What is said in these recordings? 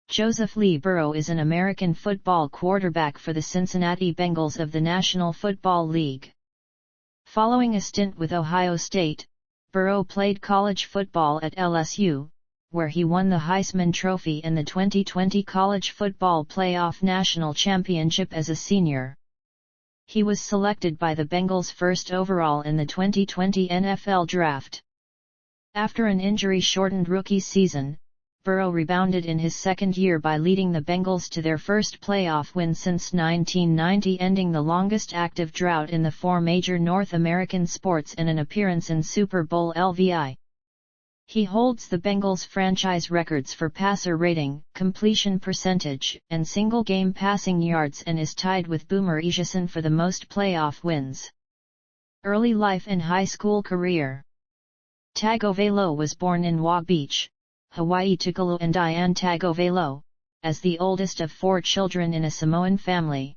Joseph Lee Burrow is an American football quarterback for the Cincinnati Bengals of the National Football League. Following a stint with Ohio State, Burrow played college football at LSU, where he won the Heisman Trophy and the 2020 College Football Playoff National Championship as a senior. He was selected by the Bengals first overall in the 2020 NFL Draft. After an injury-shortened rookie season, Burrow rebounded in his second year by leading the Bengals to their first playoff win since 1990, ending the longest active drought in the four major North American sports and an appearance in Super Bowl LVI. He holds the Bengals franchise records for passer rating, completion percentage, and single-game passing yards and is tied with Boomer Esiason for the most playoff wins. Early life and high school career. Tagovailoa was born in Waugh Beach, Hawaii to Kalu and Diane Tagovailoa, as the oldest of four children in a Samoan family.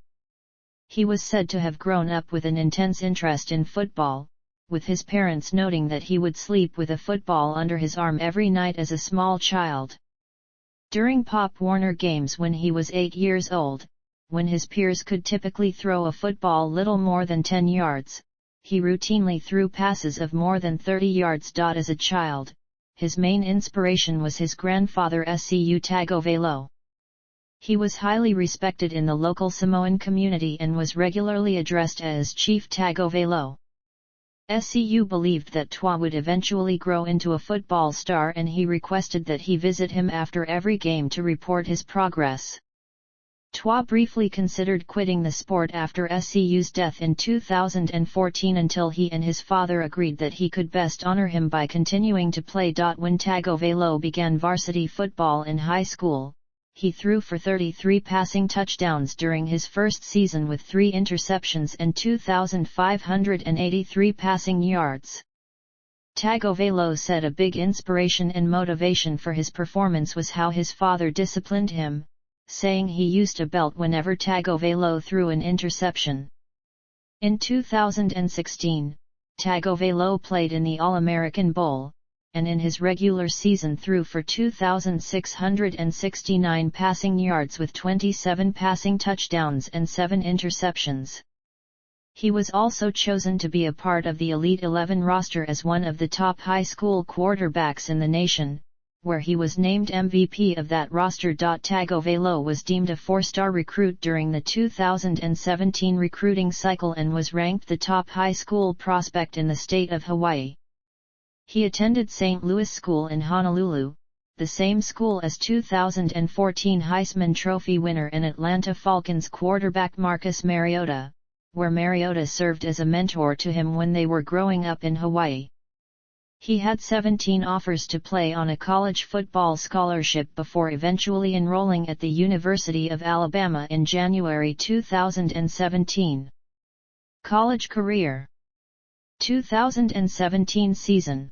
He was said to have grown up with an intense interest in football, with his parents noting that he would sleep with a football under his arm every night as a small child. During Pop Warner games when he was 8 years old, when his peers could typically throw a football little more than 10 yards, he routinely threw passes of more than 30 yards. As a child, his main inspiration was his grandfather Tua Tagovailoa. He was highly respected in the local Samoan community and was regularly addressed as Chief Tagovailoa. Tua believed that Tua would eventually grow into a football star, and he requested that he visit him after every game to report his progress. Tua briefly considered quitting the sport after Tua's death in 2014 until he and his father agreed that he could best honor him by continuing to play. When Tagovailoa began varsity football in high school, he threw for 33 passing touchdowns during his first season with 3 interceptions and 2,583 passing yards. Tagovailoa said a big inspiration and motivation for his performance was how his father disciplined him, saying he used a belt whenever Tagovailoa threw an interception. In 2016, Tagovailoa played in the All-American Bowl, and in his regular season threw for 2,669 passing yards with 27 passing touchdowns and 7 interceptions. He was also chosen to be a part of the Elite 11 roster as one of the top high school quarterbacks in the nation, where he was named MVP of that roster. Tagovailoa was deemed a 4-star recruit during the 2017 recruiting cycle and was ranked the top high school prospect in the state of Hawaii. He attended St. Louis School in Honolulu, the same school as 2014 Heisman Trophy winner and Atlanta Falcons quarterback Marcus Mariota, where Mariota served as a mentor to him when they were growing up in Hawaii. He had 17 offers to play on a college football scholarship before eventually enrolling at the University of Alabama in January 2017. College career. 2017 season.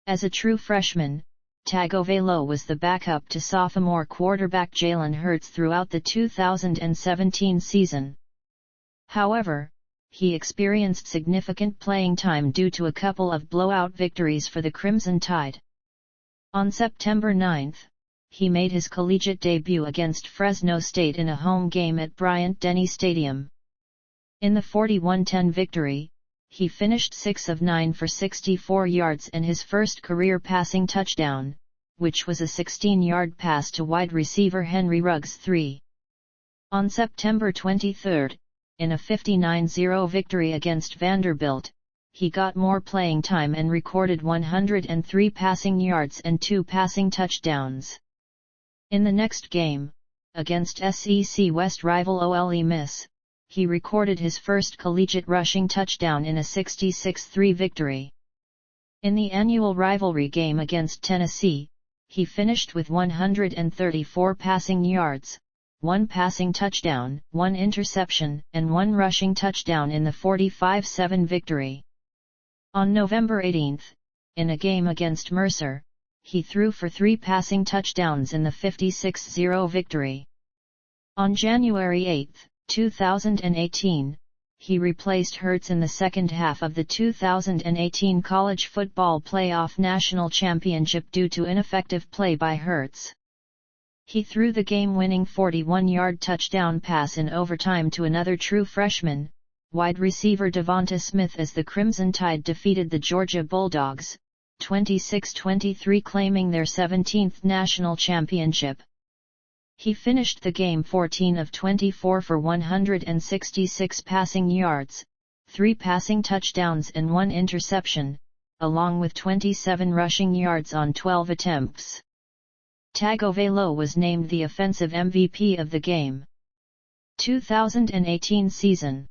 As a true freshman, Tagovailoa was the backup to sophomore quarterback Jalen Hurts throughout the 2017 season. However, he experienced significant playing time due to a couple of blowout victories for the Crimson Tide. On September 9, he made his collegiate debut against Fresno State in a home game at Bryant-Denny Stadium. In the 41-10 victory, he finished 6 of 9 for 64 yards and his first career passing touchdown, which was a 16-yard pass to wide receiver Henry Ruggs III. On September 23, in a 59-0 victory against Vanderbilt, he got more playing time and recorded 103 passing yards and 2 passing touchdowns. In the next game, against SEC West rival Ole Miss, he recorded his first collegiate rushing touchdown in a 66-3 victory. In the annual rivalry game against Tennessee, he finished with 134 passing yards, 1 passing touchdown, 1 interception, and 1 rushing touchdown in the 45-7 victory. On November 18, in a game against Mercer, he threw for 3 passing touchdowns in the 56-0 victory. On January 8, 2018, he replaced Hurts in the second half of the 2018 College Football Playoff National Championship due to ineffective play by Hurts. He threw the game-winning 41-yard touchdown pass in overtime to another true freshman, wide receiver Devonta Smith, as the Crimson Tide defeated the Georgia Bulldogs, 26-23, claiming their 17th national championship. He finished the game 14 of 24 for 166 passing yards, 3 passing touchdowns and 1 interception, along with 27 rushing yards on 12 attempts. Tagovailoa was named the offensive MVP of the game. 2018 season.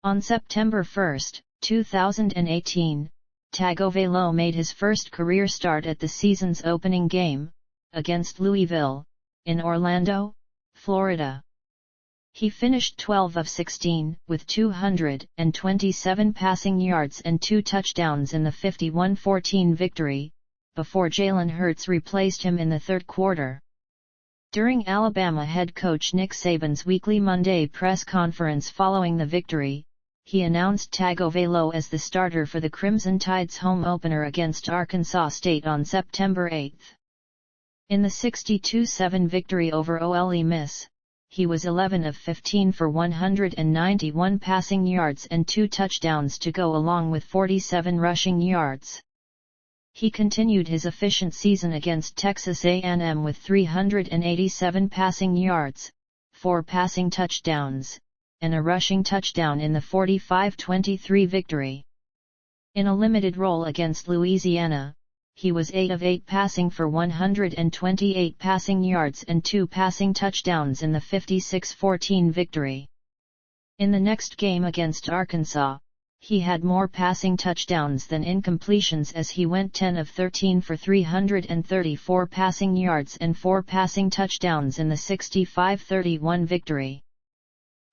On September 1, 2018, Tagovailoa made his first career start at the season's opening game, against Louisville, in Orlando, Florida. He finished 12 of 16, with 227 passing yards and 2 touchdowns in the 51-14 victory, before Jalen Hurts replaced him in the third quarter. During Alabama head coach Nick Saban's weekly Monday press conference following the victory, he announced Tagovailoa as the starter for the Crimson Tide's home opener against Arkansas State on September 8. In the 62-7 victory over Ole Miss, he was 11 of 15 for 191 passing yards and 2 touchdowns to go along with 47 rushing yards. He continued his efficient season against Texas A&M with 387 passing yards, 4 passing touchdowns, and a rushing touchdown in the 45-23 victory. In a limited role against Louisiana, he was 8 of 8 passing for 128 passing yards and 2 passing touchdowns in the 56-14 victory. In the next game against Arkansas, he had more passing touchdowns than incompletions as he went 10 of 13 for 334 passing yards and 4 passing touchdowns in the 65-31 victory.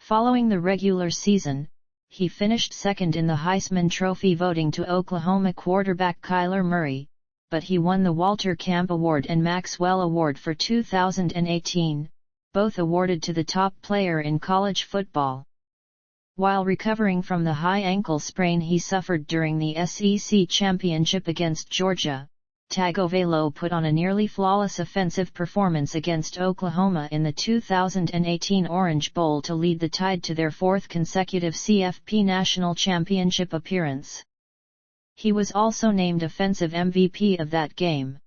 Following the regular season, he finished second in the Heisman Trophy voting to Oklahoma quarterback Kyler Murray, but he won the Walter Camp Award and Maxwell Award for 2018, both awarded to the top player in college football. While recovering from the high ankle sprain he suffered during the SEC Championship against Georgia, Tagovailoa put on a nearly flawless offensive performance against Oklahoma in the 2018 Orange Bowl to lead the Tide to their 4th consecutive CFP National Championship appearance. He was also named Offensive MVP of that game.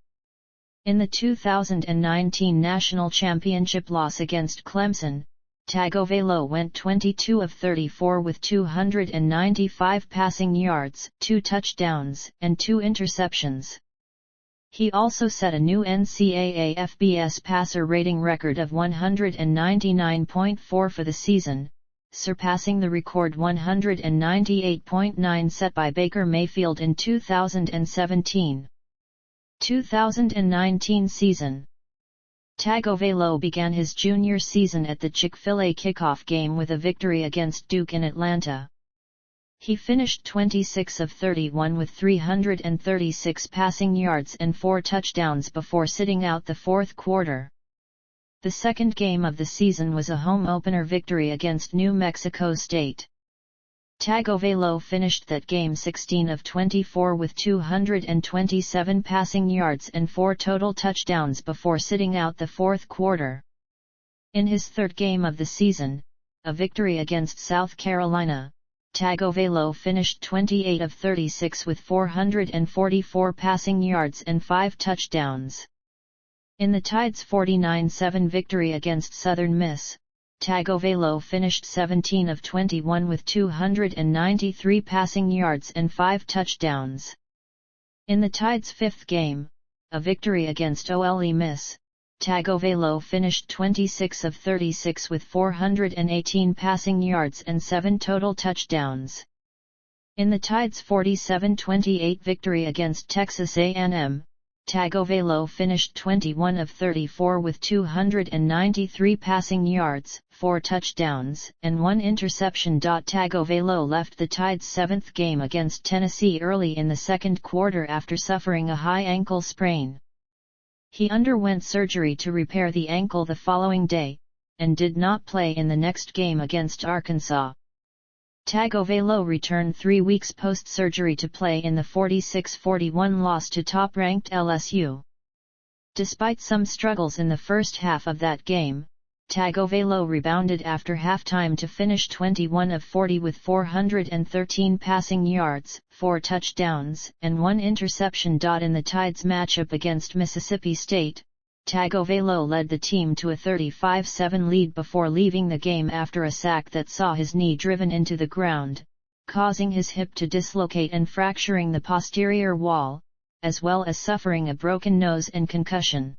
In the 2019 National Championship loss against Clemson, Tagovailoa went 22 of 34 with 295 passing yards, 2 touchdowns, and 2 interceptions. He also set a new NCAA FBS passer rating record of 199.4 for the season, surpassing the record 198.9 set by Baker Mayfield in 2017. 2019 season. Tagovailoa began his junior season at the Chick-fil-A kickoff game with a victory against Duke in Atlanta. He finished 26 of 31 with 336 passing yards and 4 touchdowns before sitting out the fourth quarter. The second game of the season was a home opener victory against New Mexico State. Tagovailoa finished that game 16 of 24 with 227 passing yards and 4 total touchdowns before sitting out the fourth quarter. In his third game of the season, a victory against South Carolina, Tagovailoa finished 28 of 36 with 444 passing yards and 5 touchdowns. In the Tide's 49-7 victory against Southern Miss, Tagovailoa finished 17 of 21 with 293 passing yards and 5 touchdowns. In the Tide's fifth game, a victory against Ole Miss, Tagovailoa finished 26 of 36 with 418 passing yards and 7 total touchdowns. In the Tide's 47-28 victory against Texas A&M, Tagovailoa finished 21 of 34 with 293 passing yards, 4 touchdowns, and 1 interception. Tagovailoa left the Tide's seventh game against Tennessee early in the second quarter after suffering a high ankle sprain. He underwent surgery to repair the ankle the following day, and did not play in the next game against Arkansas. Tagovailoa returned 3 weeks post-surgery to play in the 46-41 loss to top-ranked LSU. Despite some struggles in the first half of that game, Tagovailoa rebounded after halftime to finish 21 of 40 with 413 passing yards, 4 touchdowns, and 1 interception. In the Tide's matchup against Mississippi State, Tagovailoa led the team to a 35-7 lead before leaving the game after a sack that saw his knee driven into the ground, causing his hip to dislocate and fracturing the posterior wall, as well as suffering a broken nose and concussion.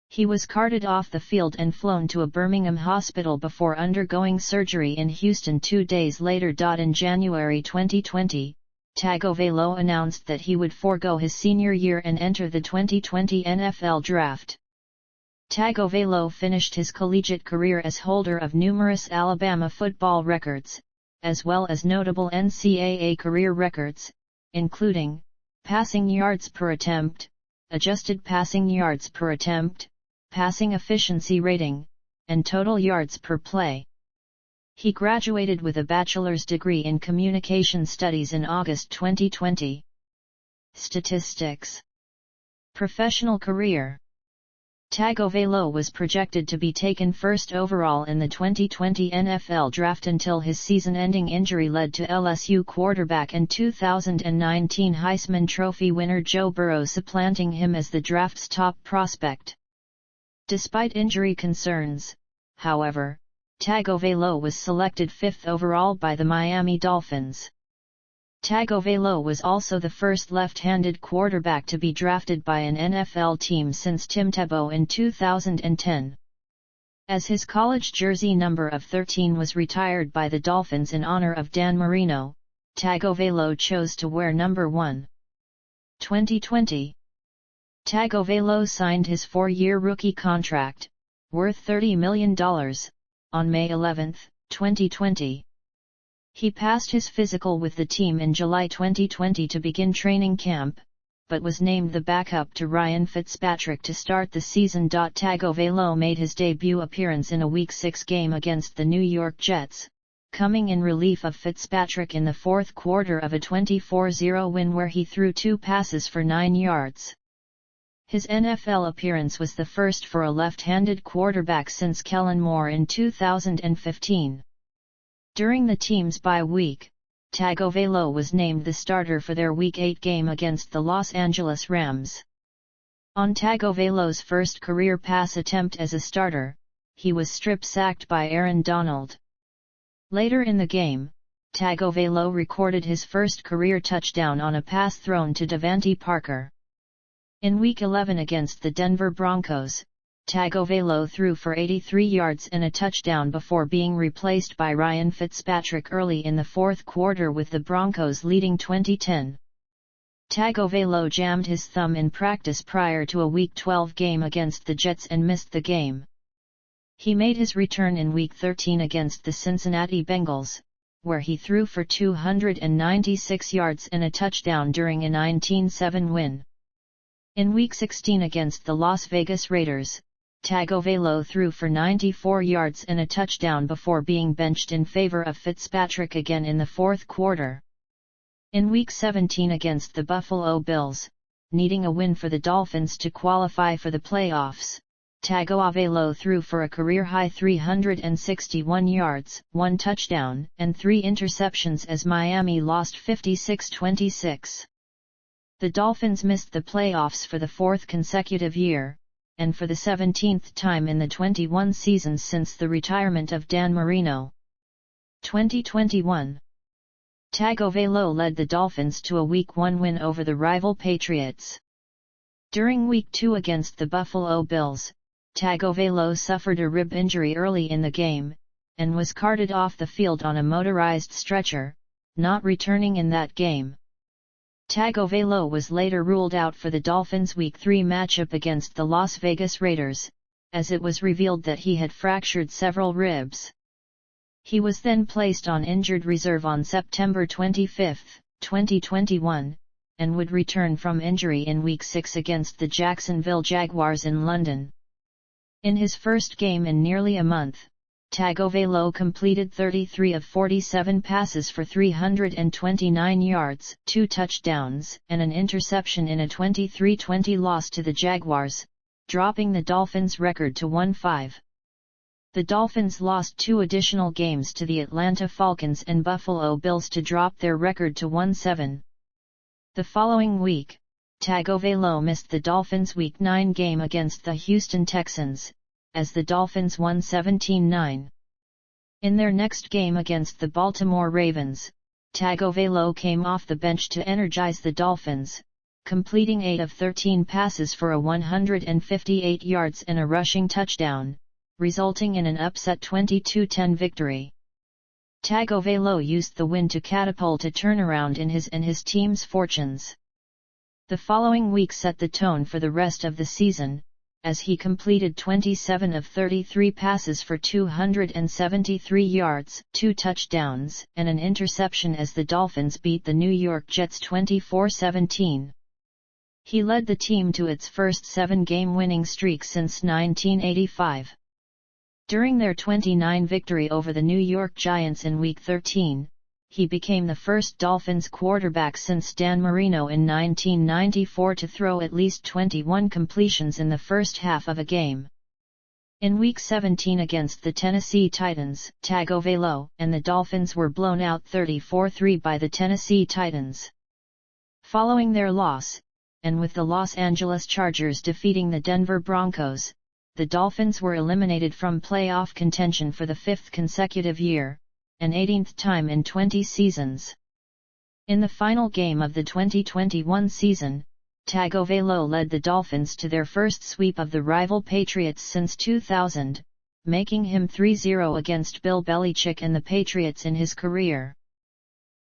He was carted off the field and flown to a Birmingham hospital before undergoing surgery in Houston 2 days later. In January 2020, Tagovailoa announced that he would forego his senior year and enter the 2020 NFL Draft. Tagovailoa finished his collegiate career as holder of numerous Alabama football records, as well as notable NCAA career records, including passing yards per attempt, adjusted passing yards per attempt, passing efficiency rating, and total yards per play. He graduated with a bachelor's degree in communication studies in August 2020. Statistics. Professional career. Tagovailoa was projected to be taken first overall in the 2020 NFL Draft until his season-ending injury led to LSU quarterback and 2019 Heisman Trophy winner Joe Burrow supplanting him as the draft's top prospect. Despite injury concerns, however, Tagovailoa was selected 5th overall by the Miami Dolphins. Tagovailoa was also the first left-handed quarterback to be drafted by an NFL team since Tim Tebow in 2010. As his college jersey number of 13 was retired by the Dolphins in honor of Dan Marino, Tagovailoa chose to wear number 1. 2020. Tagovailoa signed his 4-year rookie contract, worth $30 million, on May 11, 2020. He passed his physical with the team in July 2020 to begin training camp, but was named the backup to Ryan Fitzpatrick to start the season. Tagovailoa made his debut appearance in a Week 6 game against the New York Jets, coming in relief of Fitzpatrick in the fourth quarter of a 24-0 win where he threw 2 passes for 9 yards. His NFL appearance was the first for a left-handed quarterback since Kellen Moore in 2015. During the team's bye week, Tagovailoa was named the starter for their Week 8 game against the Los Angeles Rams. On Tagovailoa's first career pass attempt as a starter, he was strip-sacked by Aaron Donald. Later in the game, Tagovailoa recorded his first career touchdown on a pass thrown to Devante Parker. In Week 11 against the Denver Broncos, Tagovailoa threw for 83 yards and a touchdown before being replaced by Ryan Fitzpatrick early in the fourth quarter with the Broncos leading 20-10. Tagovailoa jammed his thumb in practice prior to a Week 12 game against the Jets and missed the game. He made his return in Week 13 against the Cincinnati Bengals, where he threw for 296 yards and a touchdown during a 19-7 win. In Week 16 against the Las Vegas Raiders, Tagovailoa threw for 94 yards and a touchdown before being benched in favor of Fitzpatrick again in the fourth quarter. In Week 17 against the Buffalo Bills, needing a win for the Dolphins to qualify for the playoffs, Tagovailoa threw for a career-high 361 yards, 1 touchdown, and 3 interceptions as Miami lost 56-26. The Dolphins missed the playoffs for the 4th consecutive year, and for the 17th time in the 21 seasons since the retirement of Dan Marino. 2021. Tagovailoa led the Dolphins to a Week 1 win over the rival Patriots. During Week 2 against the Buffalo Bills, Tagovailoa suffered a rib injury early in the game, and was carted off the field on a motorized stretcher, not returning in that game. Tagovailoa was later ruled out for the Dolphins' Week 3 matchup against the Las Vegas Raiders, as it was revealed that he had fractured several ribs. He was then placed on injured reserve on September 25, 2021, and would return from injury in Week 6 against the Jacksonville Jaguars in London. In his first game in nearly a month, Tagovailoa completed 33 of 47 passes for 329 yards, 2 touchdowns, and an interception in a 23-20 loss to the Jaguars, dropping the Dolphins' record to 1-5. The Dolphins lost 2 additional games to the Atlanta Falcons and Buffalo Bills to drop their record to 1-7. The following week, Tagovailoa missed the Dolphins' Week 9 game against the Houston Texans, as the Dolphins won 17-9. In their next game against the Baltimore Ravens, Tagovailoa came off the bench to energize the Dolphins, completing 8 of 13 passes for a 158 yards and a rushing touchdown, resulting in an upset 22-10 victory. Tagovailoa used the win to catapult a turnaround in his and his team's fortunes. The following week set the tone for the rest of the season, as he completed 27 of 33 passes for 273 yards, 2 touchdowns, and an interception as the Dolphins beat the New York Jets 24-17. He led the team to its first 7-game winning streak since 1985. During their 29 victory over the New York Giants in Week 13, he became the first Dolphins quarterback since Dan Marino in 1994 to throw at least 21 completions in the first half of a game. In Week 17 against the Tennessee Titans, Tagovailoa and the Dolphins were blown out 34-3 by the Tennessee Titans. Following their loss, and with the Los Angeles Chargers defeating the Denver Broncos, the Dolphins were eliminated from playoff contention for the 5th consecutive year, an 18th time in 20 seasons. In the final game of the 2021 season, Tagovailoa led the Dolphins to their first sweep of the rival Patriots since 2000, making him 3-0 against Bill Belichick and the Patriots in his career.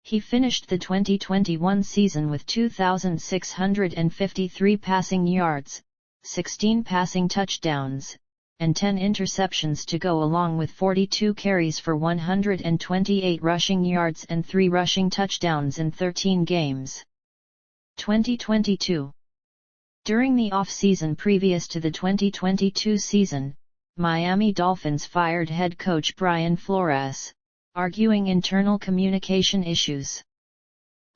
He finished the 2021 season with 2,653 passing yards, 16 passing touchdowns, and 10 interceptions to go along with 42 carries for 128 rushing yards and 3 rushing touchdowns in 13 games. 2022. During the off-season previous to the 2022 season, Miami Dolphins fired head coach Brian Flores, arguing internal communication issues.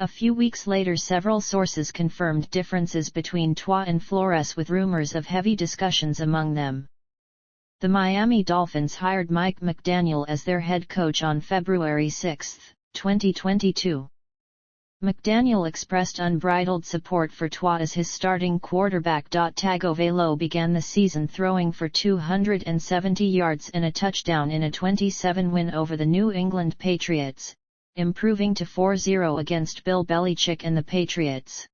A few weeks later, several sources confirmed differences between Tua and Flores, with rumors of heavy discussions among them. The Miami Dolphins hired Mike McDaniel as their head coach on February 6, 2022. McDaniel expressed unbridled support for Tua as his starting quarterback. Tagovailoa began the season throwing for 270 yards and a touchdown in a 27 win over the New England Patriots, improving to 4-0 against Bill Belichick and the Patriots.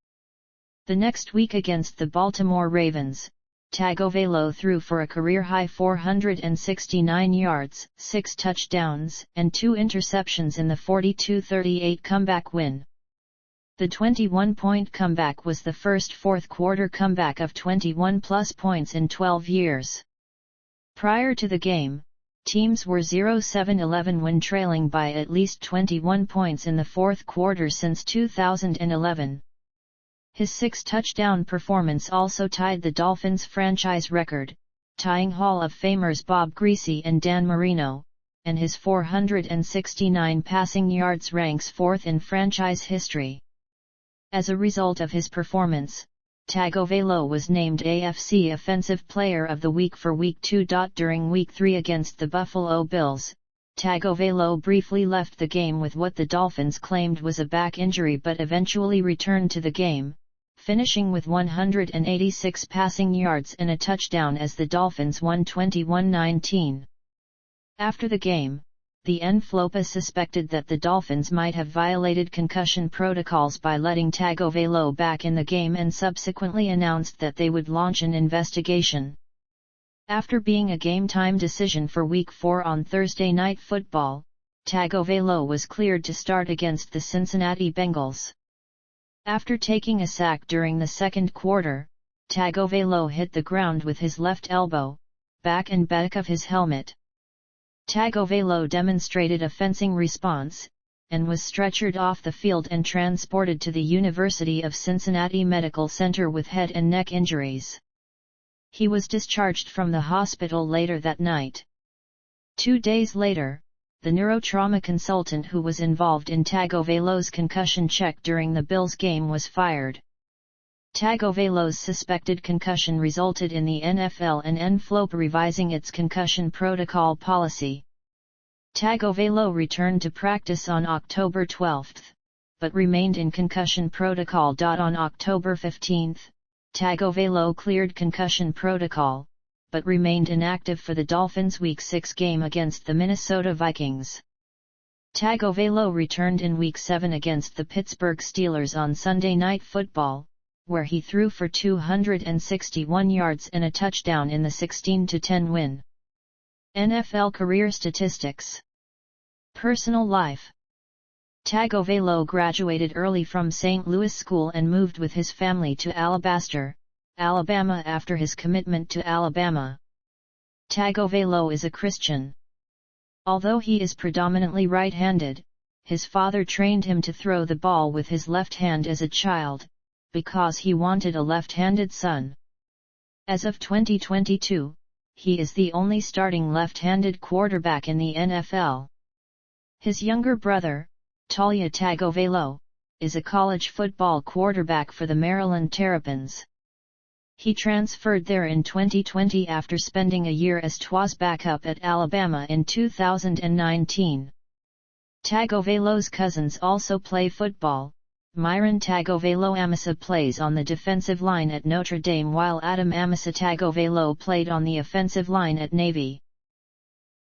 The next week against the Baltimore Ravens, Tagovailoa threw for a career-high 469 yards, 6 touchdowns, and 2 interceptions in the 42-38 comeback win. The 21-point comeback was the first fourth-quarter comeback of 21-plus points in 12 years. Prior to the game, teams were 0-7-11 when trailing by at least 21 points in the fourth quarter since 2011. His 6-touchdown performance also tied the Dolphins' franchise record, tying Hall of Famers Bob Griese and Dan Marino, and his 469 passing yards ranks 4th in franchise history. As a result of his performance, Tagovailoa was named AFC Offensive Player of the Week for Week 2. During Week 3 against the Buffalo Bills, Tagovailoa briefly left the game with what the Dolphins claimed was a back injury, but eventually returned to the game, finishing with 186 passing yards and a touchdown as the Dolphins won 21-19. After the game, the NFLPA suspected that the Dolphins might have violated concussion protocols by letting Tagovailoa back in the game, and subsequently announced that they would launch an investigation. After being a game-time decision for Week 4 on Thursday Night Football, Tagovailoa was cleared to start against the Cincinnati Bengals. After taking a sack during the second quarter, Tagovailoa hit the ground with his left elbow, back and back of his helmet. Tagovailoa demonstrated a fencing response, and was stretchered off the field and transported to the University of Cincinnati Medical Center with head and neck injuries. He was discharged from the hospital later that night. 2 days later, the neurotrauma consultant who was involved in Tagovailoa's concussion check during the Bills game was fired. Tagovailoa's suspected concussion resulted in the NFL and NFLPA revising its concussion protocol policy. Tagovailoa returned to practice on October 12, but remained in concussion protocol. On October 15, Tagovailoa cleared concussion protocol, but remained inactive for the Dolphins' Week 6 game against the Minnesota Vikings. Tagovailoa returned in Week 7 against the Pittsburgh Steelers on Sunday Night Football, where he threw for 261 yards and a touchdown in the 16-10 win. NFL career statistics. Personal life. Tagovailoa graduated early from St. Louis School and moved with his family to Alabaster, Alabama after his commitment to Alabama. Tagovailoa is a Christian. Although he is predominantly right-handed, his father trained him to throw the ball with his left hand as a child, because he wanted a left-handed son. As of 2022, he is the only starting left-handed quarterback in the NFL. His younger brother, Tua Tagovailoa, is a college football quarterback for the Maryland Terrapins. He transferred there in 2020 after spending a year as Tua's backup at Alabama in 2019. Tagovailoa's cousins also play football. Myron Tagovailoa Amasa plays on the defensive line at Notre Dame while Adam Amasa Tagovailoa played on the offensive line at Navy.